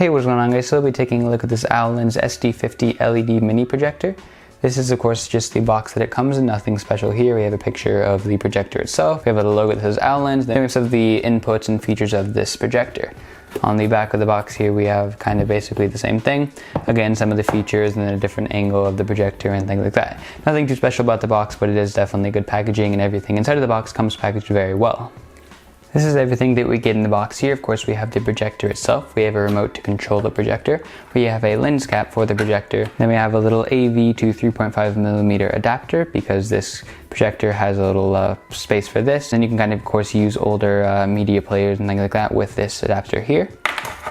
Hey, what's going on guys? So we'll be taking a look at this Owlenz SD50 LED mini projector. This is of course just the box that it comes in, nothing special here. We have a picture of the projector itself, we have a logo that says Owlenz, then we have the inputs and features of this projector. On the back of the box here we have kind of basically the same thing. Again, some of the features and then a different angle of the projector and things like that. Nothing too special about the box, but it is definitely good packaging, and everything inside of the box comes packaged very well. This is everything that we get in the box here. Of course, we have the projector itself. We have a remote to control the projector. We have a lens cap for the projector. Then we have a little AV to 3.5mm adapter because this projector has a little space for this. And you can kind of course, use older media players and things like that with this adapter here.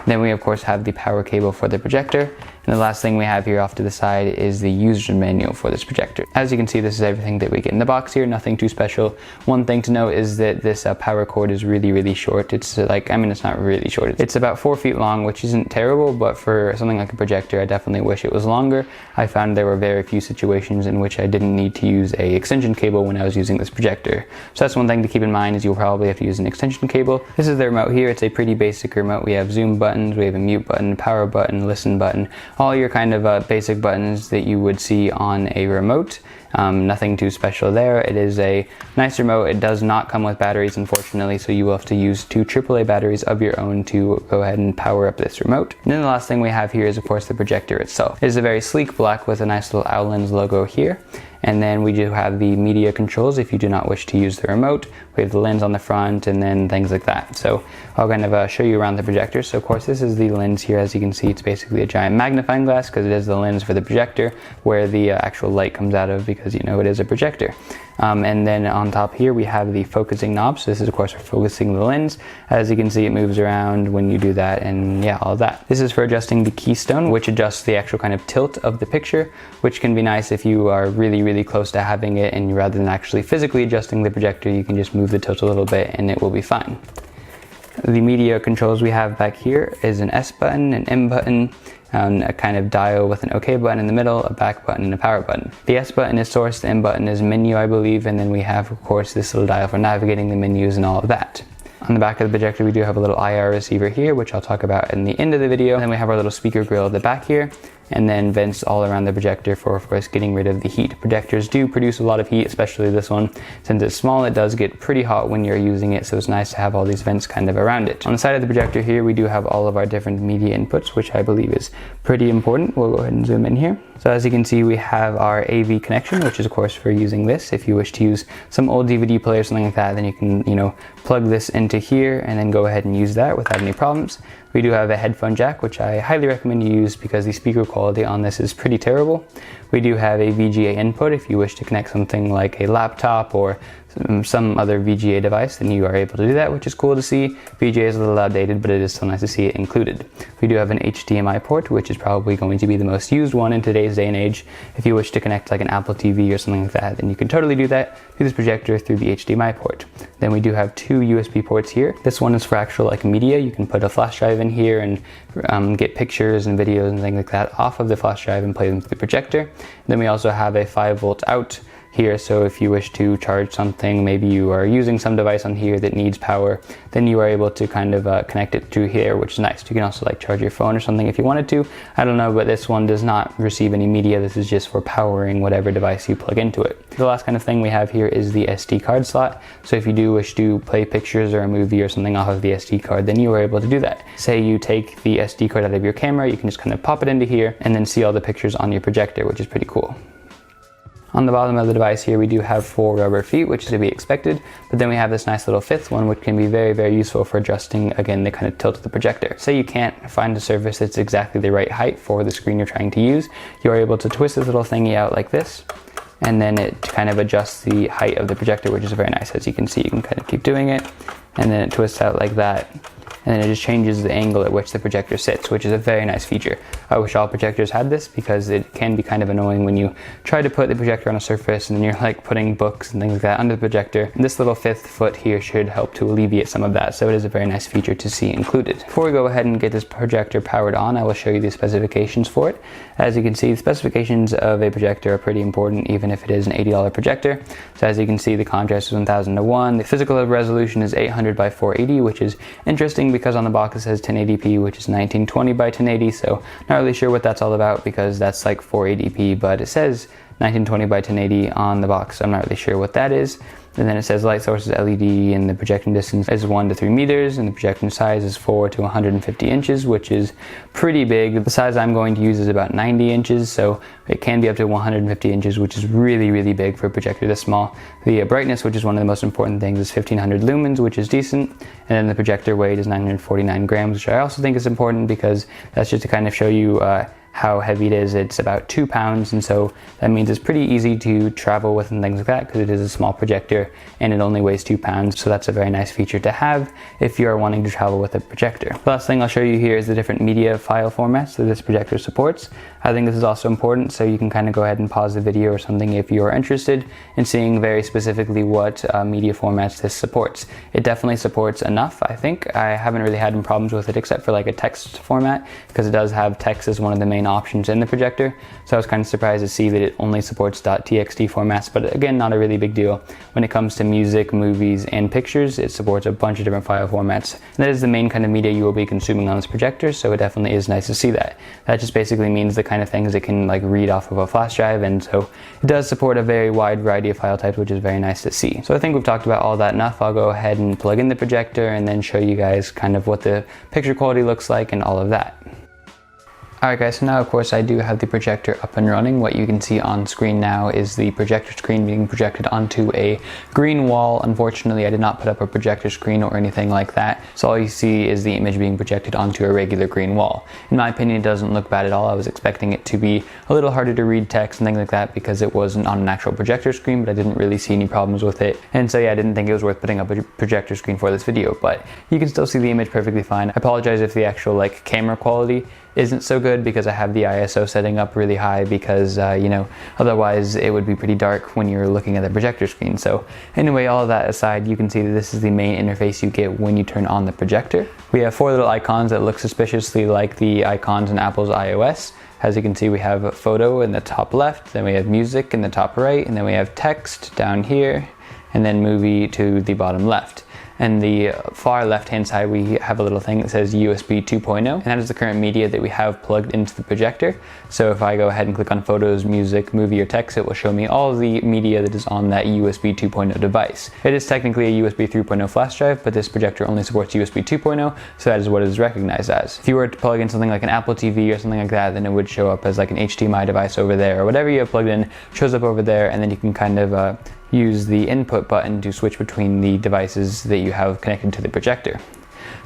Then we of course have the power cable for the projector. And the last thing we have here off to the side is the user manual for this projector. As you can see, this is everything that we get in the box here, nothing too special. One thing to note is that this power cord is really short. It's it's not really short. It's about 4 feet long, which isn't terrible, but for something like a projector, I definitely wish it was longer. I found there were very few situations in which I didn't need to use a extension cable when I was using this projector. So that's one thing to keep in mind, is you'll probably have to use an extension cable. This is the remote here. It's a pretty basic remote. We have zoom buttons, we have a mute button, power button, listen button, all your kind of basic buttons that you would see on a remote. Nothing too special there. It is a nice remote. It does not come with batteries, unfortunately, so you will have to use 2 AAA batteries of your own to go ahead and power up this remote. And then the last thing we have here is of course the projector itself. It is a very sleek black with a nice little Owlenz logo here. And then we do have the media controls if you do not wish to use the remote. We have the lens on the front and then things like that. So I'll kind of show you around the projector. So of course this is the lens here. As you can see, it's basically a giant magnifying glass because it is the lens for the projector where the actual light comes out of, because you know it is a projector. And then on top here we have the focusing knob. So this is of course for focusing the lens. As you can see, it moves around when you do that, and yeah, all of that. This is for adjusting the keystone, which adjusts the actual kind of tilt of the picture, which can be nice if you are really close to having it, and rather than actually physically adjusting the projector, you can just move the tilt a little bit and it will be fine. The media controls we have back here is an S button, an M button, a kind of dial with an OK button in the middle, a back button, and a power button. The S button is source, the M button is menu, I believe, and then we have of course this little dial for navigating the menus and all of that. On the back of the projector we do have a little IR receiver here, which I'll talk about in the end of the video. And then we have our little speaker grill at the back here, and then vents all around the projector for of course getting rid of the heat. Projectors do produce a lot of heat, especially this one. Since it's small, it does get pretty hot when you're using it, so it's nice to have all these vents kind of around it. On the side of the projector here we do have all of our different media inputs, which I believe is pretty important. We'll go ahead and zoom in here. So as you can see, we have our AV connection, which is of course for using this. If you wish to use some old DVD player or something like that, then you can, plug this into here and then go ahead and use that without any problems. We do have a headphone jack, which I highly recommend you use because the speaker quality on this is pretty terrible. We do have a VGA input. If you wish to connect something like a laptop or some other VGA device, then you are able to do that, which is cool to see. VGA is a little outdated, but it is still nice to see it included. We do have an HDMI port, which is probably going to be the most used one in today's day and age. If you wish to connect like an Apple TV or something like that, then you can totally do that through this projector through the HDMI port. Then we do have 2 USB ports here. This one is for actual like media. You can put a flash drive in here and get pictures and videos and things like that off of the flash drive and play them through the projector. Then we also have a 5-volt out here, so if you wish to charge something, maybe you are using some device on here that needs power, then you are able to kind of connect it through here, which is nice. You can also like charge your phone or something if you wanted to. I don't know, but this one does not receive any media. This is just for powering whatever device you plug into it. The last kind of thing we have here is the SD card slot. So if you do wish to play pictures or a movie or something off of the SD card, then you are able to do that. Say you take the SD card out of your camera, you can just kind of pop it into here and then see all the pictures on your projector, which is pretty cool. On the bottom of the device here we do have 4 rubber feet, which is to be expected, but then we have this nice little 5th one, which can be very useful for adjusting, again, the kind of tilt of the projector. Say you can't find a surface that's exactly the right height for the screen you're trying to use, you're able to twist this little thingy out like this, and then it kind of adjusts the height of the projector, which is very nice. As you can see, you can kind of keep doing it, and then it twists out like that. And then it just changes the angle at which the projector sits, which is a very nice feature. I wish all projectors had this because it can be kind of annoying when you try to put the projector on a surface and then you're like putting books and things like that under the projector. And this little 5th foot here should help to alleviate some of that, so it is a very nice feature to see included. Before we go ahead and get this projector powered on, I will show you the specifications for it. As you can see, the specifications of a projector are pretty important, even if it is an $80 projector. So as you can see, the contrast is 1000 to 1. The physical resolution is 800 by 480, which is interesting interesting because on the box it says 1080p, which is 1920 by 1080, so not really sure what that's all about because that's like 480p, but it says 1920 by 1080 on the box, so I'm not really sure what that is. And then it says light source is LED, and the projection distance is 1 to 3 meters, and the projection size is 4 to 150 inches, which is pretty big. The size I'm going to use is about 90 inches, so it can be up to 150 inches, which is really, really big for a projector this small. The brightness, which is one of the most important things, is 1500 lumens, which is decent. And then the projector weight is 949 grams, which I also think is important because that's just to kind of show you how heavy it is. It's about 2 pounds, and so that means it's pretty easy to travel with and things like that because it is a small projector and it only weighs 2 pounds, so that's a very nice feature to have if you are wanting to travel with a projector. The last thing I'll show you here is the different media file formats that this projector supports. I think this is also important, so you can kind of go ahead and pause the video or something if you are interested in seeing very specifically what media formats this supports. It definitely supports enough, I think. I haven't really had any problems with it except for like a text format, because it does have text as one of the main options in the projector, so I was kind of surprised to see that it only supports .txt formats, but again, not a really big deal. When it comes to music, movies, and pictures, it supports a bunch of different file formats. And that is the main kind of media you will be consuming on this projector, so it definitely is nice to see that. That just basically means the kind of things it can like read off of a flash drive, and so it does support a very wide variety of file types, which is very nice to see. So I think we've talked about all that enough. I'll go ahead and plug in the projector and then show you guys kind of what the picture quality looks like and all of that. Alright guys, so now of course I do have the projector up and running. What you can see on screen now is the projector screen being projected onto a green wall. Unfortunately, I did not put up a projector screen or anything like that, so all you see is the image being projected onto a regular green wall. In my opinion, it doesn't look bad at all. I was expecting it to be a little harder to read text and things like that because it wasn't on an actual projector screen, but I didn't really see any problems with it. And so yeah, I didn't think it was worth putting up a projector screen for this video, but you can still see the image perfectly fine. I apologize if the actual like camera quality isn't so good because I have the ISO setting up really high because, you know, otherwise it would be pretty dark when you're looking at the projector screen. So anyway, all of that aside, you can see that this is the main interface you get when you turn on the projector. We have 4 little icons that look suspiciously like the icons in Apple's iOS. As you can see, we have a photo in the top left, then we have music in the top right, and then we have text down here, and then movie to the bottom left. And the far left-hand side, we have a little thing that says USB 2.0, and that is the current media that we have plugged into the projector. So if I go ahead and click on photos, music, movie, or text, it will show me all the media that is on that USB 2.0 device. It is technically a USB 3.0 flash drive, but this projector only supports USB 2.0, so that is what it is recognized as. If you were to plug in something like an Apple TV or something like that, then it would show up as like an HDMI device over there, or whatever you have plugged in shows up over there, and then you can kind of use the input button to switch between the devices that you have connected to the projector.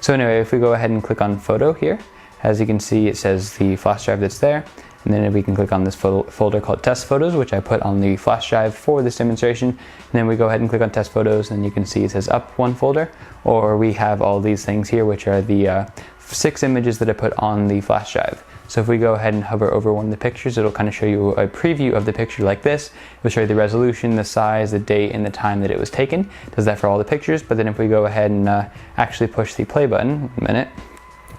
So anyway, if we go ahead and click on photo here, as you can see it says the flash drive that's there, and then we can click on this folder called test photos, which I put on the flash drive for this demonstration, and then we go ahead and click on test photos, and you can see it says up one folder, or we have all these things here, which are the 6 images that I put on the flash drive. So if we go ahead and hover over one of the pictures, it'll kind of show you a preview of the picture like this. It'll show you the resolution, the size, the date, and the time that it was taken. It does that for all the pictures, but then if we go ahead and actually push the play button,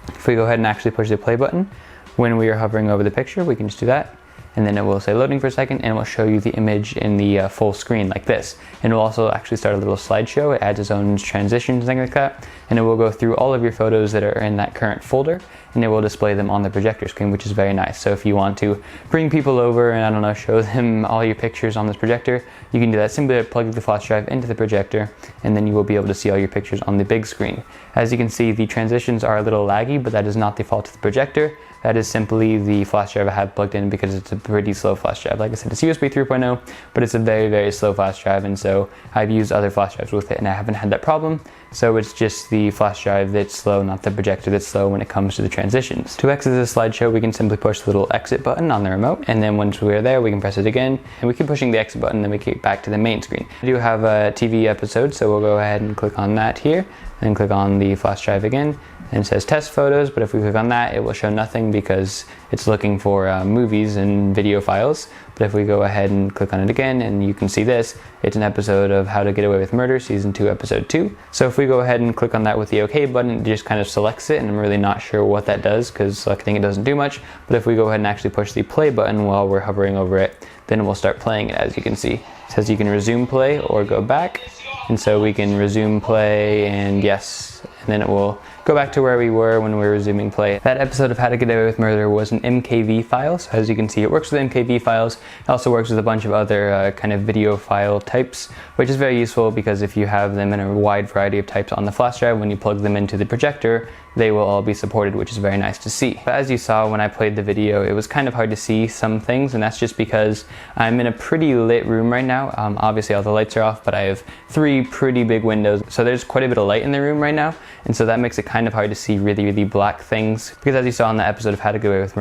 if we go ahead and actually push the play button, when we are hovering over the picture, we can just do that. And then it will say loading for a second, and it will show you the image in the full screen like this. And it will also actually start a little slideshow. It adds its own transitions and things like that. And it will go through all of your photos that are in that current folder, and it will display them on the projector screen, which is very nice. So if you want to bring people over and, I don't know, show them all your pictures on this projector, you can do that simply by plugging the flash drive into the projector, and then you will be able to see all your pictures on the big screen. As you can see, the transitions are a little laggy, but that is not the fault of the projector. That is simply the flash drive I have plugged in because it's a pretty slow flash drive. Like I said, it's USB 3.0, but it's a very, very slow flash drive, and so I've used other flash drives with it and I haven't had that problem. So it's just the flash drive that's slow, not the projector that's slow when it comes to the transitions. To exit this slideshow, we can simply push the little exit button on the remote, and then once we're there, we can press it again, and we keep pushing the exit button, then we get back to the main screen. I do have a TV episode, so we'll go ahead and click on that here, and click on the flash drive again, and it says test photos, but if we click on that, it will show nothing because it's looking for movies and video files. But if we go ahead and click on it again, and you can see this, it's an episode of How to Get Away with Murder, Season 2, Episode 2. So if we go ahead and click on that with the OK button, it just kind of selects it, and I'm really not sure what that does because selecting it doesn't do much. But if we go ahead and actually push the play button while we're hovering over it, then we'll start playing it, as you can see. It says you can resume play or go back. And so we can resume play, and yes, and then it will go back to where we were when we were resuming play. That episode of How to Get Away with Murder was an MKV file, so as you can see it works with MKV files. It also works with a bunch of other kind of video file types, which is very useful because if you have them in a wide variety of types on the flash drive, when you plug them into the projector, they will all be supported, which is very nice to see. But as you saw when I played the video, it was kind of hard to see some things, and that's just because I'm in a pretty lit room right now. Obviously all the lights are off, but I have 3 pretty big windows, so there's quite a bit of light in the room right now, and so that makes it kind of hard to see really black things, because as you saw in the episode of How to Get Away with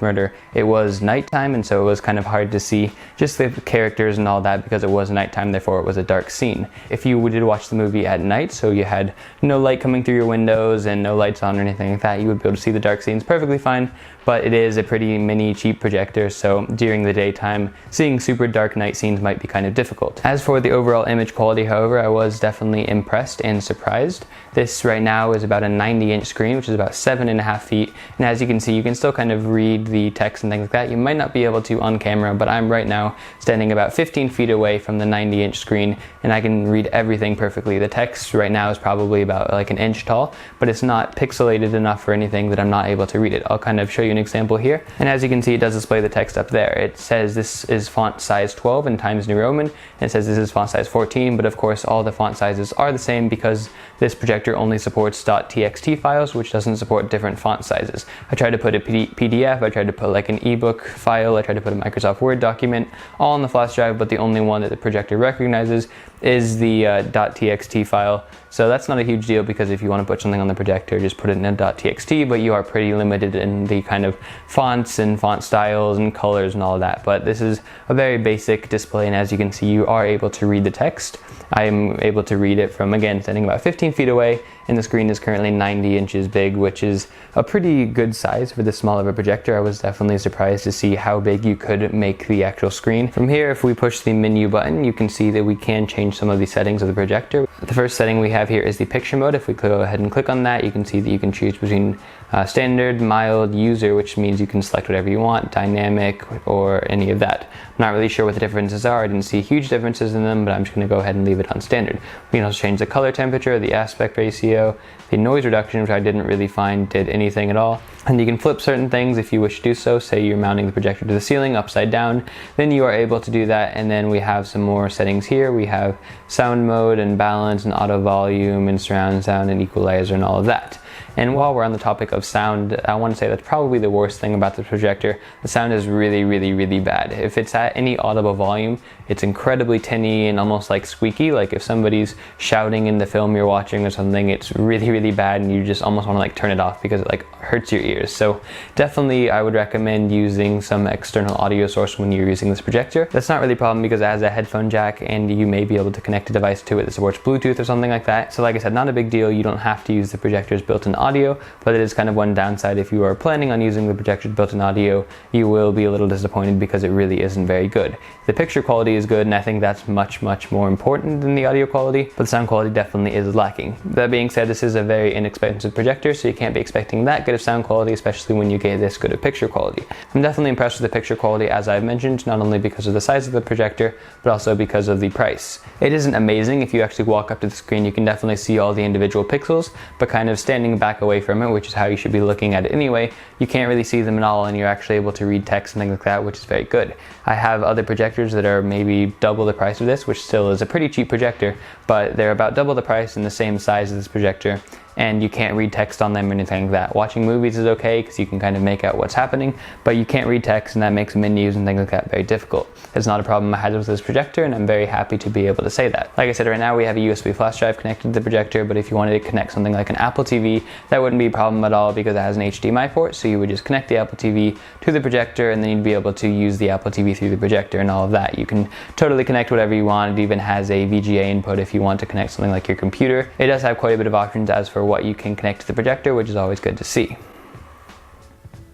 Murder, it was nighttime, and so it was kind of hard to see just the characters and all that because it was nighttime, therefore it was a dark scene. If you did watch the movie at night, so you had no light coming through your windows and no lights on or anything like that, you would be able to see the dark scenes perfectly fine, but it is a pretty mini cheap projector, so during the daytime, seeing super dark night scenes might be kind of difficult. As for the overall image quality, however, I was definitely impressed and surprised. This right now is about a 90-inch screen, which is about 7.5 feet, and as you can see, you can still kind of read the text and things like that. You might not be able to on camera, but I'm right now standing about 15 feet away from the 90-inch screen, and I can read everything perfectly. The text right now is probably about like an inch tall, but it's not pixelated enough for anything that I'm not able to read it. I'll kind of show you an example here, and as you can see, it does display the text up there. It says this is font size 12 in Times New Roman, and it says this is font size 14, but of course all the font sizes are the same because this projector only supports .txt files, which doesn't support different font sizes. I tried to put a PDF, I tried to put like an ebook file, I tried to put a Microsoft Word document, all on the flash drive, but the only one that the projector recognizes is the .txt file. So that's not a huge deal because if you want to put something on the projector, just put it in a .txt, but you are pretty limited in the kind of fonts and font styles and colors and all of that. But this is a very basic display, and as you can see, you are able to read the text. I'm able to read it from, again, standing about 15 feet away, and the screen is currently 90 inches big, which is a pretty good size for this small of a projector. I was definitely surprised to see how big you could make the actual screen. From here, if we push the menu button, you can see that we can change some of the settings of the projector. The first setting we have here is the picture mode. If we go ahead and click on that, you can see that you can choose between standard, mild, user, which means you can select whatever you want, dynamic, or any of that. I'm not really sure what the differences are. I didn't see huge differences in them, but I'm just going to go ahead and leave it on standard. We can also change the color temperature, the aspect ratio, the noise reduction, which I didn't really find did anything at all. And you can flip certain things if you wish to do so. Say you're mounting the projector to the ceiling upside down, then you are able to do that. And then we have some more settings here. We have sound mode and balance and auto volume and surround sound and equalizer and all of that. And while we're on the topic of sound, I want to say that's probably the worst thing about the projector. The sound is really bad. If it's at any audible volume, it's incredibly tinny and almost like squeaky. Like if somebody's shouting in the film you're watching or something, it's really bad, and you just almost want to like turn it off because it like hurts your ears. So definitely I would recommend using some external audio source when you're using this projector. That's not really a problem because it has a headphone jack, and you may be able to connect a device to it that supports Bluetooth or something like that. So like I said, not a big deal. You don't have to use the projector's built-in audio, but it is kind of one downside. If you are planning on using the projector's built-in audio, you will be a little disappointed because it really isn't very good. The picture quality is good, and I think that's much more important than the audio quality, but the sound quality definitely is lacking. That being said, this is a very inexpensive projector, so you can't be expecting that good of sound quality, especially when you get this good of picture quality. I'm definitely impressed with the picture quality, as I've mentioned, not only because of the size of the projector, but also because of the price. It isn't amazing. If you actually walk up to the screen, you can definitely see all the individual pixels, but kind of standing back away from it, which is how you should be looking at it anyway, you can't really see them at all, and you're actually able to read text and things like that, which is very good. I have other projectors that are maybe double the price of this, which still is a pretty cheap projector, but they're about double the price and the same size as this projector, and you can't read text on them or anything like that. Watching movies is okay because you can kind of make out what's happening, but you can't read text, and that makes menus and things like that very difficult. It's not a problem I had with this projector, and I'm very happy to be able to say that. Like I said, right now we have a USB flash drive connected to the projector, but if you wanted to connect something like an Apple TV, that wouldn't be a problem at all because it has an Hdmi port, so you would just connect the Apple TV to the projector, and then you'd be able to use the Apple TV through the projector and all of that. You can totally connect whatever you want. It even has a VGA input if you want to connect something like your computer. It does have quite a bit of options as for what you can connect to the projector, which is always good to see.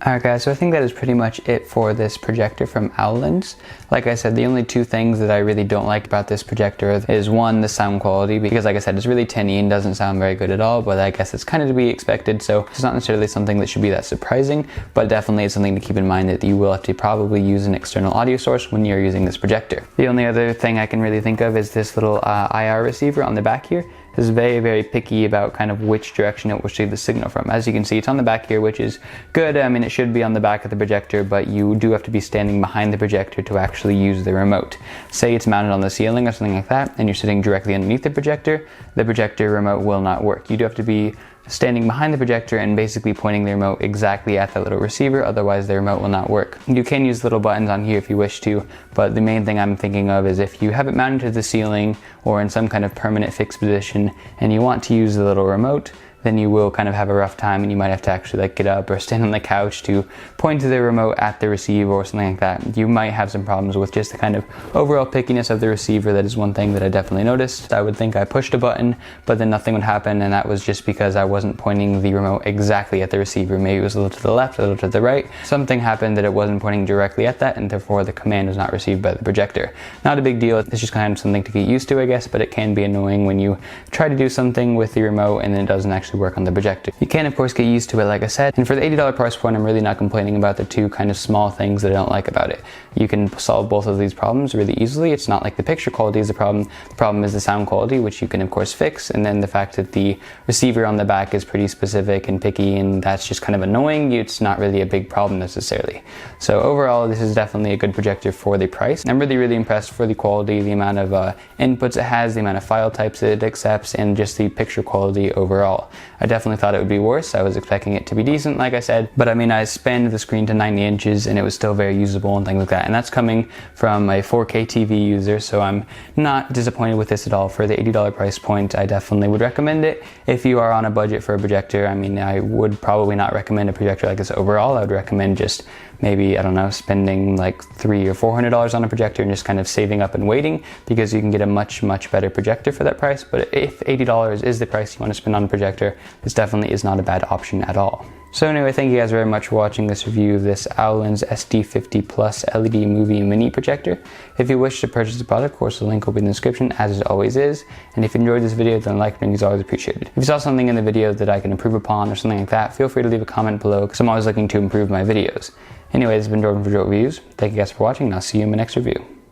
Alright guys, so I think that is pretty much it for this projector from Owlenz. Like I said, the only two things that I really don't like about this projector is one, the sound quality, because like I said, it's really tinny and doesn't sound very good at all, but I guess it's kind of to be expected, so it's not necessarily something that should be that surprising, but definitely it's something to keep in mind that you will have to probably use an external audio source when you're using this projector. The only other thing I can really think of is this little IR receiver on the back here. is very, very picky about kind of which direction it will receive the signal from. As you can see, it's on the back here, which is good. I mean, it should be on the back of the projector, but you do have to be standing behind the projector to actually use the remote. Say it's mounted on the ceiling or something like that, and you're sitting directly underneath the projector remote will not work. You do have to be standing behind the projector and basically pointing the remote exactly at that little receiver, otherwise the remote will not work. You can use little buttons on here if you wish to, but the main thing I'm thinking of is if you have it mounted to the ceiling or in some kind of permanent fixed position and you want to use the little remote, then you will kind of have a rough time and you might have to actually like get up or stand on the couch to point to the remote at the receiver or something like that. You might have some problems with just the kind of overall pickiness of the receiver. That is one thing that I definitely noticed. I would think I pushed a button, but then nothing would happen, and that was just because I wasn't pointing the remote exactly at the receiver. Maybe it was a little to the left, a little to the right. Something happened that it wasn't pointing directly at that, and therefore the command was not received by the projector. Not a big deal. It's just kind of something to get used to, I guess, but it can be annoying when you try to do something with the remote and then it doesn't actually work on the projector. You can of course get used to it, like I said, and for the $80 price point I'm really not complaining about the two kind of small things that I don't like about it. You can solve both of these problems really easily. It's not like the picture quality is the problem is the sound quality, which you can of course fix, and then the fact that the receiver on the back is pretty specific and picky, and that's just kind of annoying. It's not really a big problem necessarily. So overall, this is definitely a good projector for the price. I'm really impressed for the quality, the amount of inputs it has, the amount of file types it accepts, and just the picture quality overall. I definitely thought it would be worse. I was expecting it to be decent, like I said, but I mean, I spanned the screen to 90 inches and it was still very usable and things like that. And that's coming from a 4K TV user, so I'm not disappointed with this at all. For the $80 price point, I definitely would recommend it. If you are on a budget for a projector, I mean, I would probably not recommend a projector like this overall. I would recommend just maybe, I don't know, spending like $300 or $400 on a projector and just kind of saving up and waiting, because you can get a much better projector for that price. But if $80 is the price you want to spend on a projector, this definitely is not a bad option at all. So anyway, thank you guys very much for watching this review of this Owlenz SD50 Plus LED Movie Mini Projector. If you wish to purchase the product, of course the link will be in the description, as it always is. And if you enjoyed this video, then a like rating is always appreciated. If you saw something in the video that I can improve upon or something like that, feel free to leave a comment below, because I'm always looking to improve my videos. Anyway, this has been Jordan for Joe Reviews. Thank you guys for watching, and I'll see you in my next review.